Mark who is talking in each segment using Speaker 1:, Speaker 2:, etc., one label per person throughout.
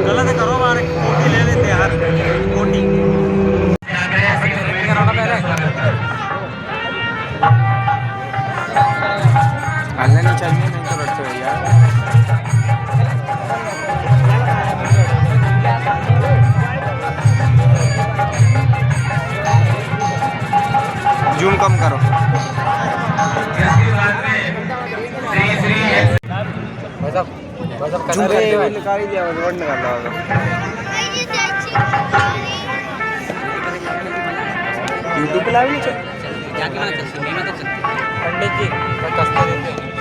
Speaker 1: गलत करो हमारे कोटी ले लेते यार कोटी हलना नहीं चाहिए नहीं तो लड़ते हो यार जूम कम करो निकाल दिया रोड निकाल यूट्यूब पे लाइव नहीं चल पंडित जी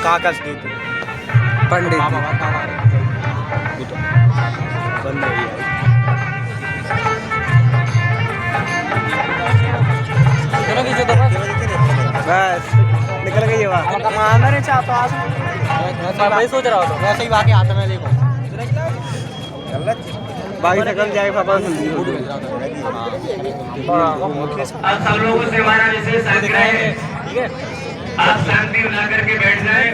Speaker 1: कहाँ कस दी थी पंडित बंद हो गया बस निकल गई वहाँ मानना नहीं चाहता मैं वही सोच रहा हूँ वैसे ही बाकी हाथ में देखो बाकी से कल जाएगा पापा
Speaker 2: आप सब लोगों से हमारा विशेष आग्रह है ठीक है आप शांति बना करके बैठ जाएं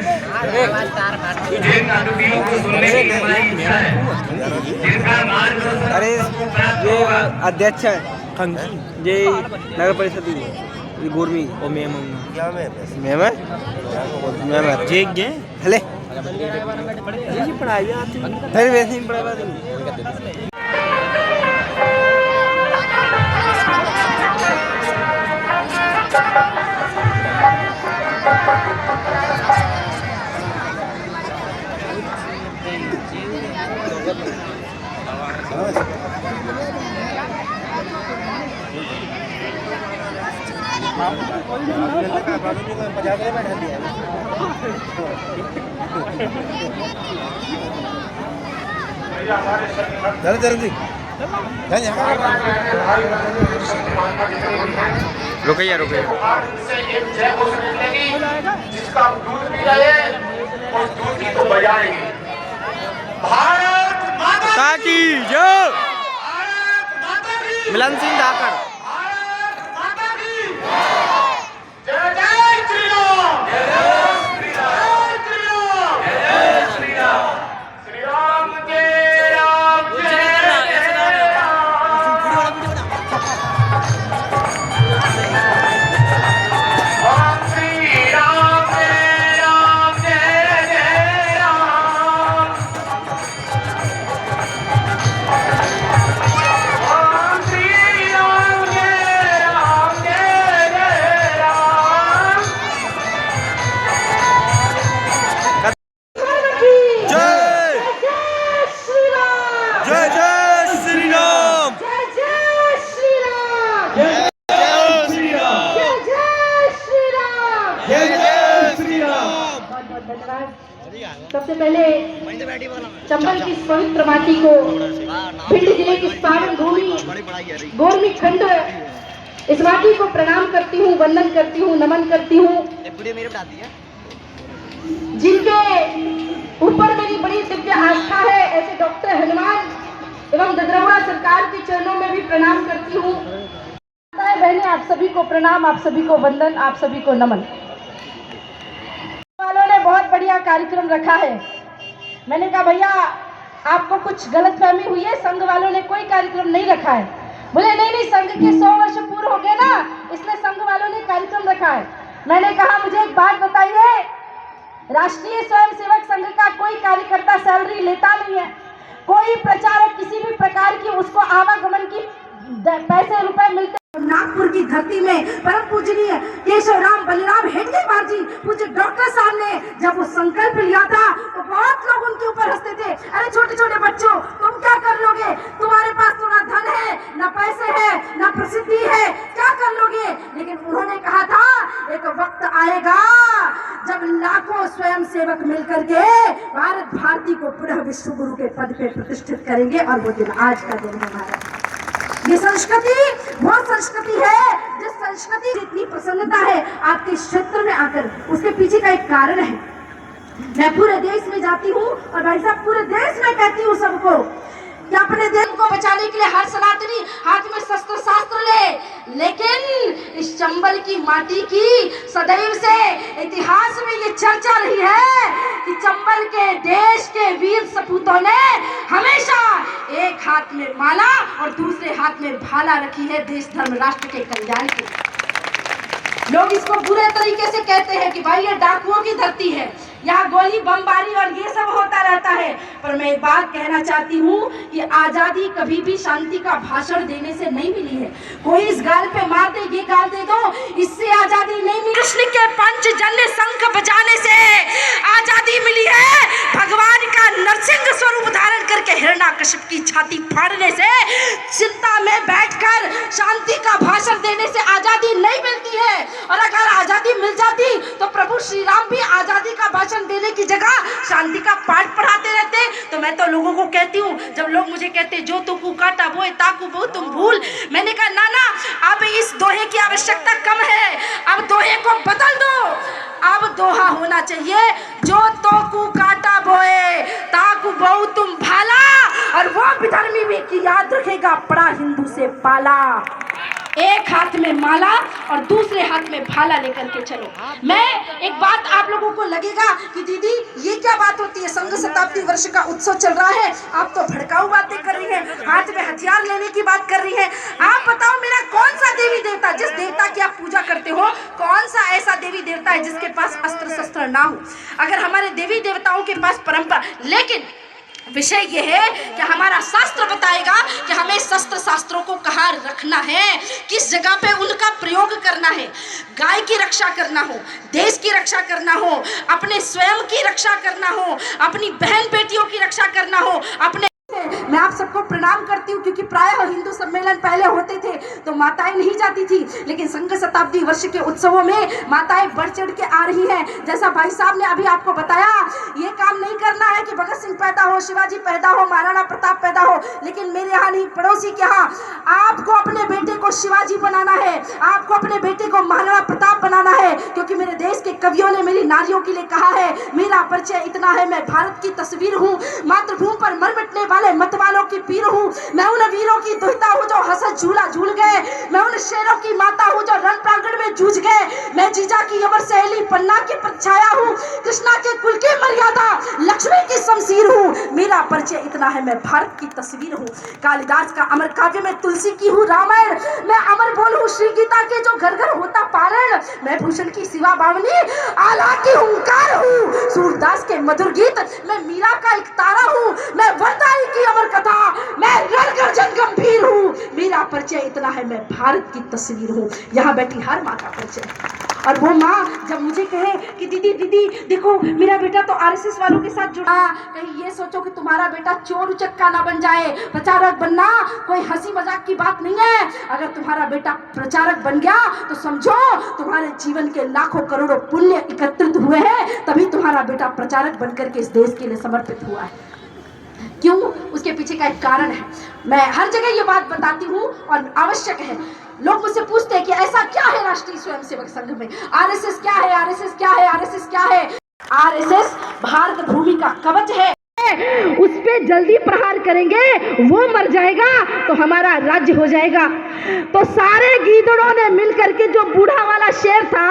Speaker 2: जिन आरोपियों को सुनने की हमारी इच्छा है जिनका मार्ग
Speaker 1: अरे ये अध्यक्ष है ये नगर परिषद ये गोरमी ओ मैम मैम मैम जेक गे हेले ये पढ़ाई आती फिर वैसे ही पढ़ाई रुकइए
Speaker 2: जिसका दूध पी रहे उस दूध की तो बजाएंगे भारत माता
Speaker 1: की जय मिलन सिंह धाकड़
Speaker 3: सबसे पहले चंबल की पवित्र माटी को भिंड जिले की पावन भूमि गोरमी खंड इस माटी को प्रणाम करती हूँ, वंदन करती हूँ, नमन करती हूँ। जिनके ऊपर मेरी बड़ी दिव्य आस्था है ऐसे डॉक्टर हनुमान एवं ददरौड़ा सरकार के चरणों में भी प्रणाम करती हूँ। बहने आप सभी को प्रणाम, आप सभी को वंदन, आप सभी को नमन। वालों ने बहुत बढ़िया कार्यक्रम रखा है। मैंने कहा भैया आपको कुछ गलतफहमी हुई है, संघ वालों ने कोई कार्यक्रम नहीं रखा है। बोले नहीं संघ के 100 वर्ष पूर्ण हो गए ना, इसलिए संघ वालों ने कार्यक्रम रखा है। मैंने कहा मुझे एक बात बताइए, राष्ट्रीय स्वयंसेवक संघ का कोई कार्यकर्ता सैलरी लेता नहीं है, कोई प्रचारक किसी भी प्रकार की उसको आवागमन की पैसे रुपए मिलते। नागपुर की धरती में परम पूजनीय केशव राम बलिराम हेडगेवार जी पूज्य डॉक्टर साहब ने जब वो संकल्प लिया था तो बहुत लोग उनके ऊपर हंसते थे, अरे छोटे छोटे बच्चों तुम क्या कर लोगे, तुम्हारे पास तो ना धन है, ना पैसे है, ना प्रसिद्धि है, क्या कर लोगे। लेकिन उन्होंने कहा था एक वक्त आएगा जब लाखों स्वयं सेवक मिलकर के भारत भारती को पुनः विश्व गुरु के पद पे प्रतिष्ठित करेंगे और वो दिन आज का दिन है। हमारा ये संस्कृति वो संस्कृति है जिस संस्कृति इतनी प्रसन्नता है आपके क्षेत्र में आकर, उसके पीछे का एक कारण है। मैं पूरे देश में जाती हूँ और भाई साहब पूरे देश में कहती हूँ सबको कि अपने देश को बचाने के लिए हर सनातनी हाथ में शस्त्र शास्त्र ले, लेकिन इस चंबल की माटी की सदैव से इतिहास में ये चर्चा रही है कि चंबल के देश के वीर सपूतों ने हमेशा एक हाथ में माला और दूसरे हाथ में भाला रखी है देश धर्म राष्ट्र के कल्याण के लिए। लोग इसको बुरे तरीके से कहते हैं कि भाई ये डाकुओं की धरती है, यहाँ गोली बमबारी और ये सब होता रहता है। पर मैं एक बात कहना चाहती हूँ कि आजादी कभी भी शांति का भाषण देने से नहीं मिली है। कोई इस गाल पे मार दे, ये गाल दे दो, इससे आजादी नहीं मिली। कृष्ण के पंचजन्य शंख बजाने से आजादी मिली है। भगवान का नरसिंह स्वरूप धारण करके हिरण्यकश्यप की छाती फाड़ने से, चिंता में बैठकर शांति का भाषण देने से आजादी नहीं मिलती है। और अगर आजादी मिल जाती तो प्रभु श्री राम भी आजादी का भाषण देने की जगह शांति का पाठ पढ़ाते रहते। तो मैं तो लोगों को कहती हूँ, जब लोग मुझे कहते जो तो कु काटा बोए ताकू बहु तुम भूल, मैंने कहा नाना अब इस दोहे की आवश्यकता कम है, अब दोहे को बदल दो। अब दोहा होना चाहिए जो तो कु काटा बोए ताकू बहु तुम भाला, और वो विधर्मी भी की याद रखेगा पड़ा हिंदू से पाला। एक हाथ में माला और दूसरे हाथ में भाला लेकर के चलो। मैं एक बात आप लोगों को लगेगा कि दीदी ये क्या बात होती है, संघ शताब्दी वर्ष का उत्सव चल रहा है, आप तो भड़काऊ बातें कर रही हैं, हाथ में हथियार लेने की बात कर रही हैं। आप बताओ मेरा कौन सा देवी देवता, जिस देवता की आप पूजा करते हो, कौन सा ऐसा देवी देवता है जिसके पास अस्त्र शस्त्र ना हो? अगर हमारे देवी देवताओं के पास परंपरा, लेकिन विषय ये है कि हमारा शास्त्र बताएगा कि हमें शस्त्र शास्त्रों को कहाँ रखना है, किस जगह पे उनका प्रयोग करना है। गाय की रक्षा करना हो, देश की रक्षा करना हो, अपने स्वयं की रक्षा करना हो, अपनी बहन बेटियों की रक्षा करना हो, अपने मैं आप सबको प्रणाम करती हूँ क्योंकि प्रायः हिंदू सम्मेलन पहले होते थे तो माताएं नहीं जाती थी, लेकिन संघ शताब्दी वर्ष के उत्सवों में माताएं बढ़ चढ़ के आ रही हैं। जैसा भाई साहब ने अभी आपको बताया, ये काम नहीं करना है कि भगत सिंह पैदा हो, शिवाजी पैदा हो, महाराणा प्रताप पैदा हो, लेकिन मेरे यहाँ नहीं, पड़ोसी के यहाँ आपको अपने बेटे को शिवाजी बनाना है, आपको अपने बेटे को महाराणा प्रताप बनाना है। क्योंकि मेरे देश के कवियों ने मेरी नारियों के लिए कहा है, मेरा परिचय इतना है, मैं भारत की तस्वीर हूँ, मातृभूमि पर मर मिटने वाले मत वालों की पीर हूँ, मैं उन वीरों की दुहिता हूँ जो हसत झूला झूल गए, मैं उन शेरों की माता हूँ जो रण प्रांगण में जूझ गए, मैं जीजा की अमर सहेली पन्ना की परछाया हूँ, कृष्णा के कुल की मर्यादा लक्ष्मी की शमशीर हूँ, मेरा परिचय इतना है, मैं भारत की तस्वीर हूँ। कालिदास का अमर काव्य में तुलसी की हूँ रामायण, मैं अमर बोल हूँ श्री गीता के जो घर घर होता पारण, मैं भूषण की शिवा बावनी आला की हुंकार हूँ, सूरदास के मधुर गीत, मैं मीरा का एक तारा हूँ, मैं वरदाई की अमर कथा, मैं रणगर्जन गंभीर हूँ, मेरा परिचय इतना है, मैं भारत की तस्वीर हूँ। यहाँ बैठी हर माँ का परिचय। और वो माँ जब मुझे कहे कि दीदी दीदी देखो मेरा बेटा तो आरएसएस वालों के साथ जुड़ा, कहीं ये सोचो कि तुम्हारा बेटा चोर उचक्का ना बन जाए। प्रचारक बनना कोई हंसी मजाक की बात नहीं है, अगर तुम्हारा बेटा प्रचारक बन गया तो समझो तुम्हारे जीवन के लाखों करोड़ों पुण्य एकत्रित हुए हैं, तभी तुम्हारा बेटा प्रचारक बनकर के इस देश के लिए समर्पित हुआ है। क्यों? उसके पीछे का एक कारण है। मैं हर जगह ये बात बताती हूँ और आवश्यक है। लोग मुझसे पूछते हैं कि ऐसा क्या है राष्ट्रीय स्वयंसेवक संघ में, आरएसएस क्या है, आरएसएस क्या है, आरएसएस क्या है? आरएसएस भारत भूमि का कवच है, उस पे जल्दी प्रहार करेंगे वो मर जाएगा तो हमारा राज्य हो जाएगा। तो सारे गीदड़ों ने मिलकर के जो बूढ़ा वाला शेर था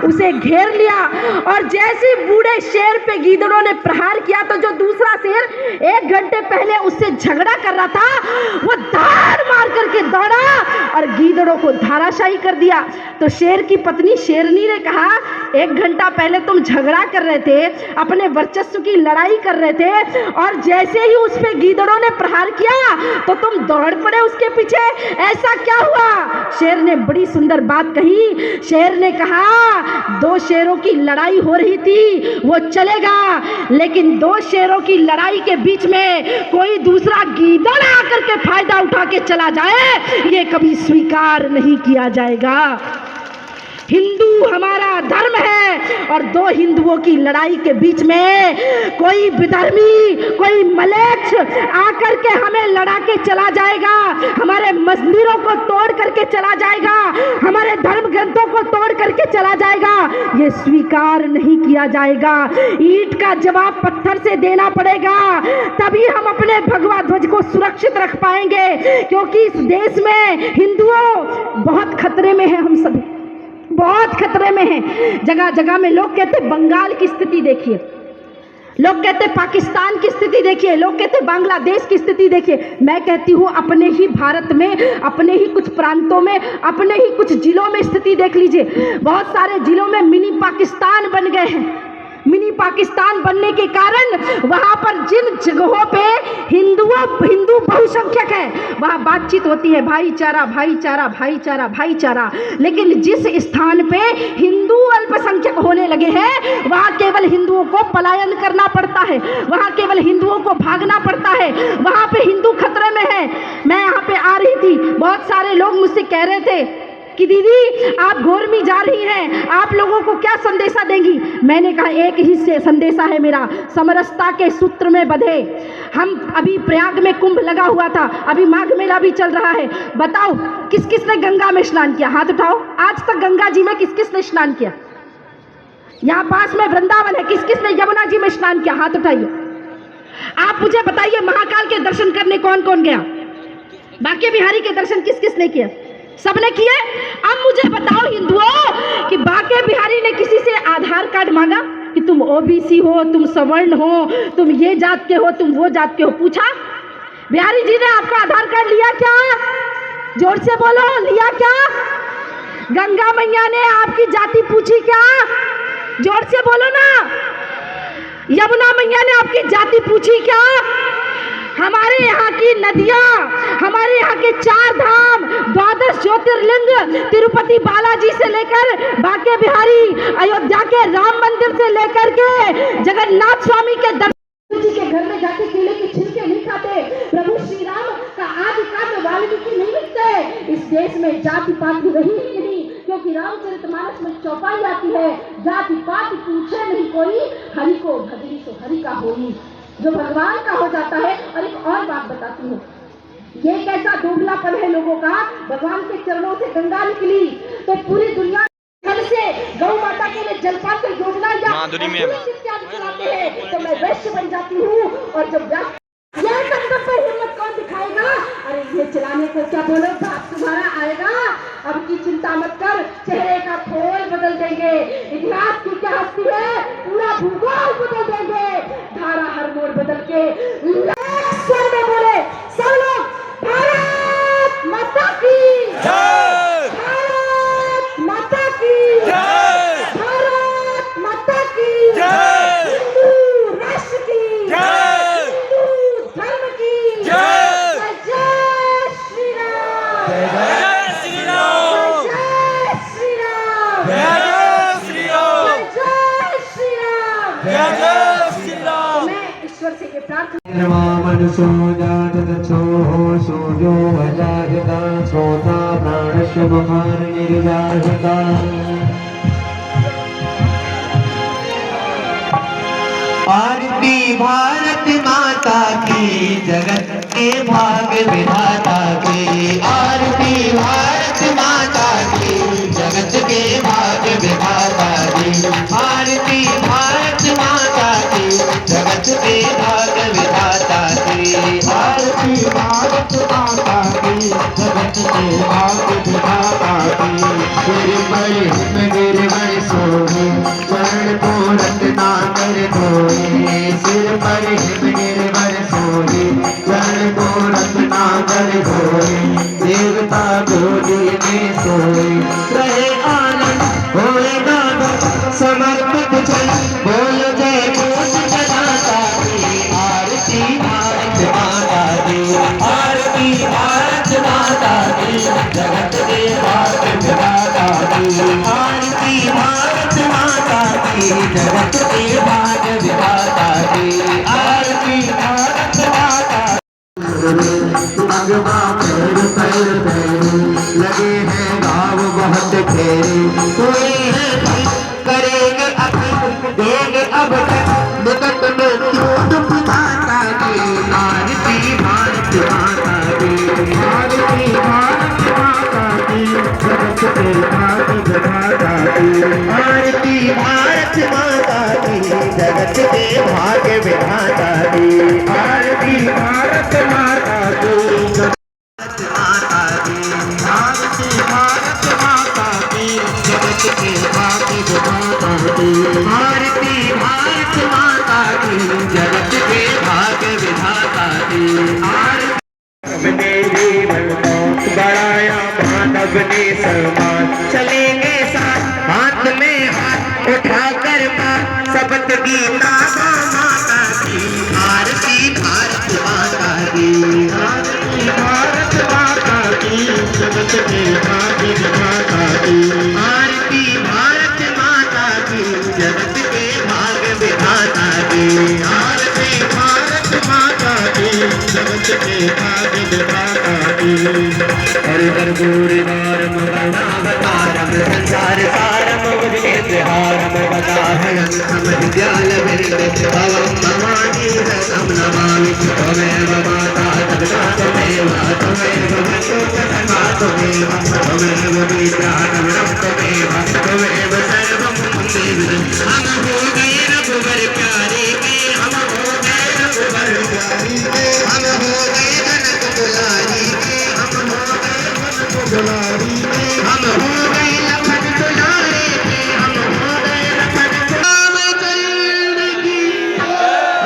Speaker 3: उसे घेर लिया, और जैसे बूढ़े शेर पे गीदड़ों ने प्रहार किया तो जो दूसरा शेर 1 घंटे पहले उससे झगड़ा कर रहा था वो धार मार करके दौड़ा और गीदड़ों को धाराशाही कर दिया। तो शेर की पत्नी शेरनी ने कहा, 1 घंटा पहले तुम झगड़ा कर रहे थे, अपने वर्चस्व की लड़ाई कर रहे थे, और जैसे ही उस पे गीदड़ों ने प्रहार किया तो तुम दौड़ पड़े उसके पीछे, ऐसा क्या हुआ? शेर ने बड़ी सुंदर बात कही। शेर ने कहा 2 शेरों की लड़ाई हो रही थी वो चलेगा, लेकिन 2 शेरों की लड़ाई के बीच में कोई दूसरा गीदड़ आकर के फायदा उठा के चला जाए, ये कभी स्वीकार नहीं किया जाएगा। हिंदू हमारा धर्म है, और 2 हिंदुओं की लड़ाई के बीच में कोई विधर्मी, कोई मलेच्छ आकर के पे हमें लड़ा के चला जाएगा, हमारे मंदिरों को तोड़ करके चला जाएगा, हमारे धर्म ग्रंथों को तोड़ करके चला जाएगा, ये स्वीकार नहीं किया जाएगा। ईंट का जवाब पत्थर से देना पड़ेगा, तभी हम अपने भगवा ध्वज को सुरक्षित रख पाएंगे। क्योंकि इस देश में हिंदुओं बहुत खतरे में है, हम सभी बहुत खतरे में हैं। जगह जगह में लोग कहते बंगाल की स्थिति देखिए, लोग कहते पाकिस्तान की स्थिति देखिए, लोग कहते बांग्लादेश की स्थिति देखिए। मैं कहती हूँ अपने ही भारत में, अपने ही कुछ प्रांतों में, अपने ही कुछ जिलों में स्थिति देख लीजिए। बहुत सारे जिलों में मिनी पाकिस्तान बन गए हैं। मिनी पाकिस्तान बनने के कारण वहां पर जिन जगहों पे हिंदू बहुसंख्यक है, वहां बातचीत होती है भाईचारा भाईचारा भाईचारा भाईचारा, लेकिन जिस स्थान पे हिंदू अल्पसंख्यक होने लगे हैं, वहां केवल हिंदुओं को पलायन करना पड़ता है, वहां केवल हिंदुओं को भागना पड़ता है, वहां पे हिंदू खतरे में है। मैं यहाँ पे आ रही थी, बहुत सारे लोग मुझसे कह रहे थे कि दीदी आप घोरमी जा रही हैं, आप लोगों को क्या संदेशा देंगी। मैंने कहा एक ही से संदेशा है मेरा, समरसता के सूत्र में बंधे। हम अभी प्रयाग में कुंभ लगा हुआ था, अभी माघ मेला भी चल रहा है। बताओ किस किस ने गंगा में स्नान किया, हाथ उठाओ। आज तक गंगा जी में किस किस ने स्नान किया? यहाँ पास में वृंदावन है, किस किस ने यमुना जी में स्नान किया, हाथ उठाइए। आप मुझे बताइए महाकाल के दर्शन करने कौन कौन गया? बांके बिहारी के दर्शन किस किस ने किया? सबने किए। अब मुझे बताओ हिंदुओं कि बांके बिहारी ने किसी से आधार कार्ड मांगा कि तुम ओबीसी हो, तुम सवर्ण हो, तुम ये जात के हो, तुम वो जात के हो? पूछा? बिहारी जी ने आपका आधार कार्ड लिया क्या? जोर से बोलो, लिया क्या? गंगा मैया ने आपकी जाति पूछी क्या? जोर से बोलो ना। यमुना मैया ने आपकी जाति पूछी क्या? हमारे यहाँ की नदियाँ, हमारे यहाँ के 4 धाम, 12 ज्योतिर्लिंग, तिरुपति बालाजी से लेकर बांके बिहारी, अयोध्या के राम मंदिर से लेकर के जगन्नाथ स्वामी के दर्शन के घर में जाके केले के छिलके नहीं खाते। प्रभु श्री राम का आदि काव्य वाल्मीकि नहीं लिखते। इस देश में जाति पाति रही ही नहीं, क्योंकि रामचरितमानस में चौपाई आती है, जाति पाति पूछे नहीं कोई, हरि को भजनी सो हरि का होई, जो भगवान का हो जाता है। और एक और बात बताती हूँ, ये कैसा दोगलापन है लोगों का। भगवान के चरणों से गंगा निकली तो पूरी दुनिया से गौ माता के लिए जलपान की योजना या इत्यादि चलाते हैं, तो मैं वैश्य बन जाती हूँ। और जब यह संकट पर हिम्मत कौन दिखाएगा? अरे ये चलाने को क्या बोलो, बाप तुम्हारा आएगा। अब की चिंता मत कर, चेहरे का खोल बदल देंगे। इतिहास की क्या हस्ती है, पूरा भूगोल बदल देंगे। धारा हर मोड़ बदल के स्वर में बोले सब लोग, भारत माता की जय, भारत माता की जय, भारत माता की जय, हिंदू राष्ट्र की जय, हिंदू धर्म की जय, जय श्री राम, जय श्री राम, जय श्री राम, जय श्री राम, जय श्री राम, जय श्री राम। मैं ईश्वर से ये प्रार्थना
Speaker 4: मनसो जाततो सूर्यो वजायता श्रोता प्राणस्य महान निर्जायता। आरती भारत माता की, जगत के भाग विधाता की। आरती भारत माता की, जगत के भाग विधाता की। आरती भारत माता की, जगत के भाग विधाता की। आरती भारत माता की, जगत के भाग विधाता की। गिरवर सोहे, चरण को रत्ना कर धोए। सिर पर हिम गिरवर सोहे, चरण को रत्ना कर धोए। देवता गोदी में सोए, रहे आनंद होएगा समर्पित जन, बोल जय कोट जनाता की। आरती भारत माता की, आरती भारत माता की, जगत के भाग विधाता की। आरती भारत माता की, जगत के भाग विधाता की। आरती भारत माता भगवान पैर लगे हैं गाँव बहुत घेरे। कोई है करेंगे अब, देंगे अब तक निकट में क्यों दुख माता की। आरती भारत की अपने जीवन मौत बढ़ाया मानव ने सम्मान चलेंगे साथ हाथ में हाथ उठाकर मां शपथ गीता माता की आरती भारत माता की आरती भारत माता की जगत के भाग्य माता की आरती भारत माता की जगत के भाग्य विधाता की आरती भारत माता की जगत के भाग्य विधाता की हर हर गौरवारम वरदावतारम संसार सारम उदयहारम वदाहरम समविद्याल विरक्त भवम भवानी रसम नमामि त्वमेव माता पिता त्वमेव त्वमेव विद्या त्वमेव त्वमेव सर्वं देवं हम हो गए रघुवर प्यारे के हम हो गए रघुवर प्यारे के हम हो गए जनक दुलारी के हम हो गए जनक दुलारी के हम हो गए लखन दुलारे के हम हो गए लखन रामचंद्र की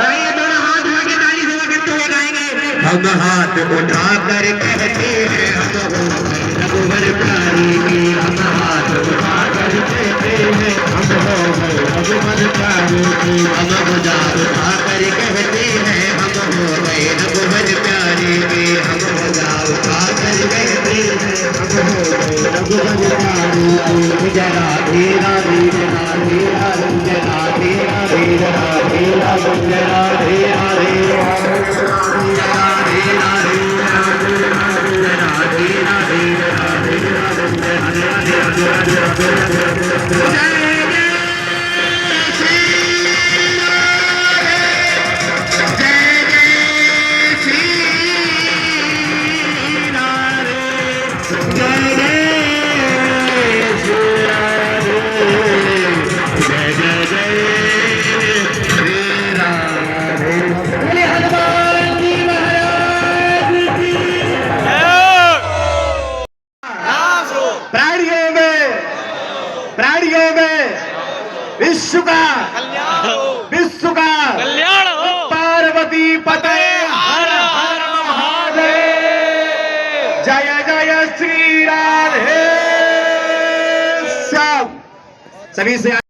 Speaker 4: आइए दोनों हाथ उठा के ताली से करते हुए गाएंगे हम हाथ उठा कर कहते हैं हम हो गए रघुवर प्यारे के हम हाथ उठा कर कहते हैं हम हो गए रघुवर प्यारे के हम बुझा उठा कर कहते हैं हम हो गए रघुवर प्यारे के हम बुझा उठा कर कहते हैं हम हो गए रघुवर प्यारे के जरा धीरा धीरा धीरा जरा धीरा धीरा धीरा जरा धीरा धीरा जरा धीरा धीरा जरा धीरा धीरा प्राणियों में विश्व का कल्याण हो पार्वती पते हर हर महादेव जय जय श्री राधे श्याम सभी से